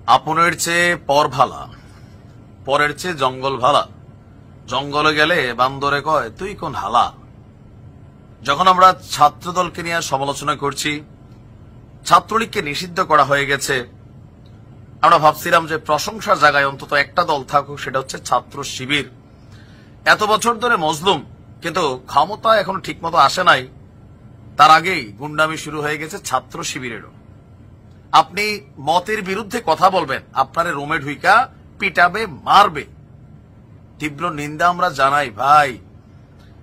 আপনের চেয়ে পর ভালা, পরের চেয়ে জঙ্গল ভালা। জঙ্গলে গেলে বান্দরে কয় তুই কোন হালা। যখন আমরা ছাত্রদলকে নিয়ে সমালোচনা করছি, ছাত্রলীগকে নিষিদ্ধ করা হয়ে গেছে, আমরা ভাবছিলাম যে প্রশংসার জায়গায় অন্তত একটা দল থাকুক, সেটা হচ্ছে ছাত্র শিবির। এত বছর ধরে মজলুম, কিন্তু ক্ষমতা এখনো ঠিক মতো আসে নাই, তার আগেই গুন্ডামি শুরু হয়ে গেছে ছাত্র শিবিরেরও। আপনি মতের বিরুদ্ধে কথা বলবেন, আপনারে রোমে ঢুইকা পিটাবে, মারবে। তীব্র নিন্দা আমরা জানাই ভাই।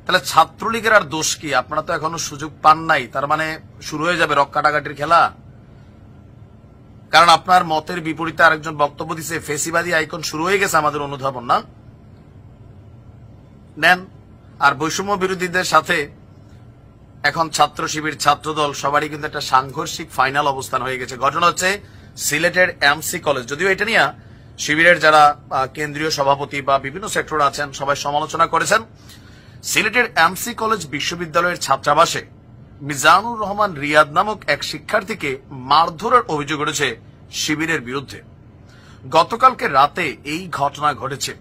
তাহলে ছাত্রলীগের আর দোষ কি? আপনারা তো এখনো সুযোগ পান নাই, তার মানে শুরু হয়ে যাবে রক্কাটাকাটির খেলা। কারণ আপনার মতের বিপরীতে আরেকজন বক্তব্য দিচ্ছে, ফেসিবাদী আইকন শুরু হয়ে গেছে আমাদের অনুধাবন না নেন। আর বৈষম্য বিরোধীদের সাথে এখন ছাত্র শিবির, ছাত্রদল সবারই কিন্তু একটা সাংঘর্ষিক ফাইনাল অবস্থান হয়ে গেছে। ঘটনা হচ্ছে সিলেটের এমসি কলেজ। যদিও এটা নিয়ে শিবিরের যারা কেন্দ্রীয় সভাপতি বা বিভিন্ন সেক্টর আছেন সবাই সমালোচনা করেছেন। সিলেটের এমসি কলেজ বিশ্ববিদ্যালয়ের ছাত্রাবাসে মিজানুর রহমান রিয়াদ নামক এক শিক্ষার্থীকে মারধরের অভিযোগ উঠেছে শিবিরের বিরুদ্ধে। গতকালকে রাতে এই ঘটনা ঘটেছে।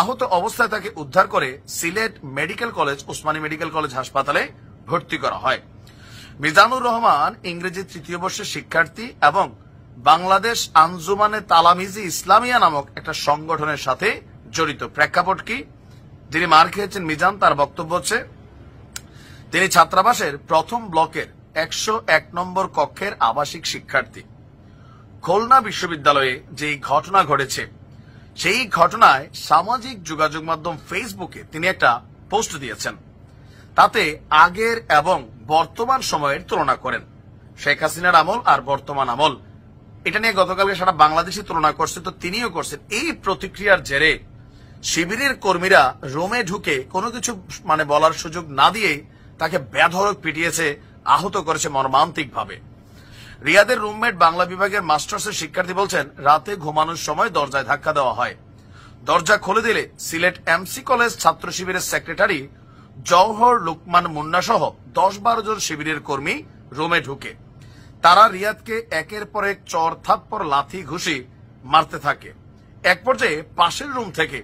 আহত অবস্থায় তাকে উদ্ধার করে Sylhet medical college, Osmani medical college হাসপাতালে ভর্তি করা হয়। মিজানুর রহমান ইংরেজি তৃতীয় বর্ষের শিক্ষার্থী এবং বাংলাদেশ আঞ্জুমানে তালামিজি ইসলামিয়া নামক একটা সংগঠনের সাথে জড়িত। প্রেক্ষাপট কি? যিনি মার খেয়েছেন মিজান, তার বক্তব্য হচ্ছে তিনি ছাত্রাবাসের প্রথম ব্লকের 101 নম্বর কক্ষের আবাসিক শিক্ষার্থী। খুলনা বিশ্ববিদ্যালয়ে যে ঘটনা ঘটেছে, সেই ঘটনায় সামাজিক যোগাযোগ মাধ্যম ফেসবুকে তিনি একটা পোস্ট দিয়েছেন। তাতে আগের এবং বর্তমান সময়ের তুলনা করেন। শেখ হাসিনার আমল আর বর্তমান আমল, এটা নিয়ে গতকালকে সারা বাংলাদেশে তুলনা করছে, তো তিনিও করছেন। এই প্রতিক্রিয়ার জেরে শিবিরের কর্মীরা রোমে ঢুকে কোনো কিছু বলার সুযোগ না দিয়েই তাকে বেধড়ক পিটিয়েছে, আহত করেছে মর্মান্তিকভাবে। রিয়াদের রুমমেট বাংলা বিভাগের মাস্টার্সের শিক্ষার্থী বলছেন, রাতে ঘুমানোর সময় দরজায় ধাক্কা দেওয়া হয়। দরজা খুলে দিলে সিলেট এমসি কলেজ ছাত্র শিবিরের সেক্রেটারি জওহর লুকমান মুন্না সহ 10-12 জন শিবিরের কর্মী রুমে ঢুকে। তারা রিয়াদকে একের পর এক চর, থাপ্পড়, লাথি, ঘুষি মারতে থাকে। এক পর্যায়ে পাশের রুম থেকে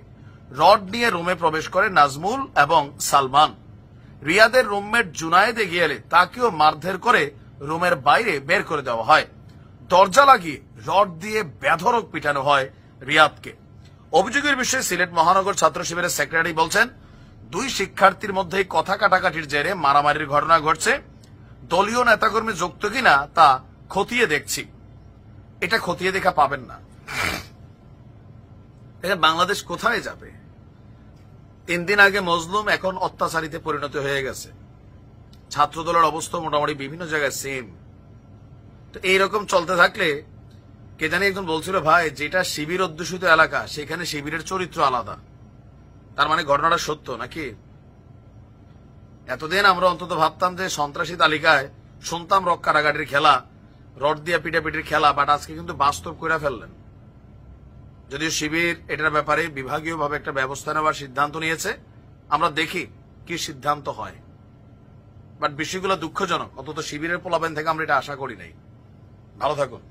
রড নিয়ে রুমে প্রবেশ করে নাজমুল এবং সালমান। রিয়াদের রুমমেট জুনায়েদ এগিয়ে এলে তাকেও মারধর করে রুমের বাইরে বের করে দেওয়া হয়। দরজা লাগিয়ে রড দিয়ে বেধড়ক পিটানো হয় রিয়াদকে। অভিযোগের বিষয়ে সিলেট মহানগর ছাত্র শিবিরের সেক্রেটারি বলছেন, 2 শিক্ষার্থীর মধ্যে কথা কাটাকাটির জেরে মারামারির ঘটনা ঘটছে। দলীয় নেতাকর্মী যুক্ত কিনা তা খতিয়ে দেখছি। এটা খতিয়ে দেখা পাবেন না। বাংলাদেশ কোথায় যাবে? 3 দিন আগে মজলুম, এখন অত্যাচারিতে পরিণত হয়ে গেছে। ছাত্রদলের অবস্থা মোটামুটি বিভিন্ন জায়গায় সেম। তো এইরকম চলতে থাকলে, কে জানি একজন বলছিল, ভাই যেটা শিবির অধ্যুষিত এলাকা সেখানে শিবিরের চরিত্র আলাদা। তার মানে ঘটনাটা সত্য নাকি? এতদিন আমরা অন্তত ভাবতাম যে সন্ত্রাসী তালিকায় শুনতাম রক কাটাকাটির খেলা, রড দিয়া পিটাপিটির খেলা, বাট আজকে কিন্তু বাস্তব করে ফেললেন। যদিও শিবির এটার ব্যাপারে বিভাগীয়ভাবে একটা ব্যবস্থা নেওয়ার সিদ্ধান্ত নিয়েছে, আমরা দেখি কি সিদ্ধান্ত হয়। বাট বিষয়গুলো দুঃখজনক, অন্তত শিবিরের পোলাবেন থেকে আমরা এটা আশা করি নাই। ভালো থাকুন।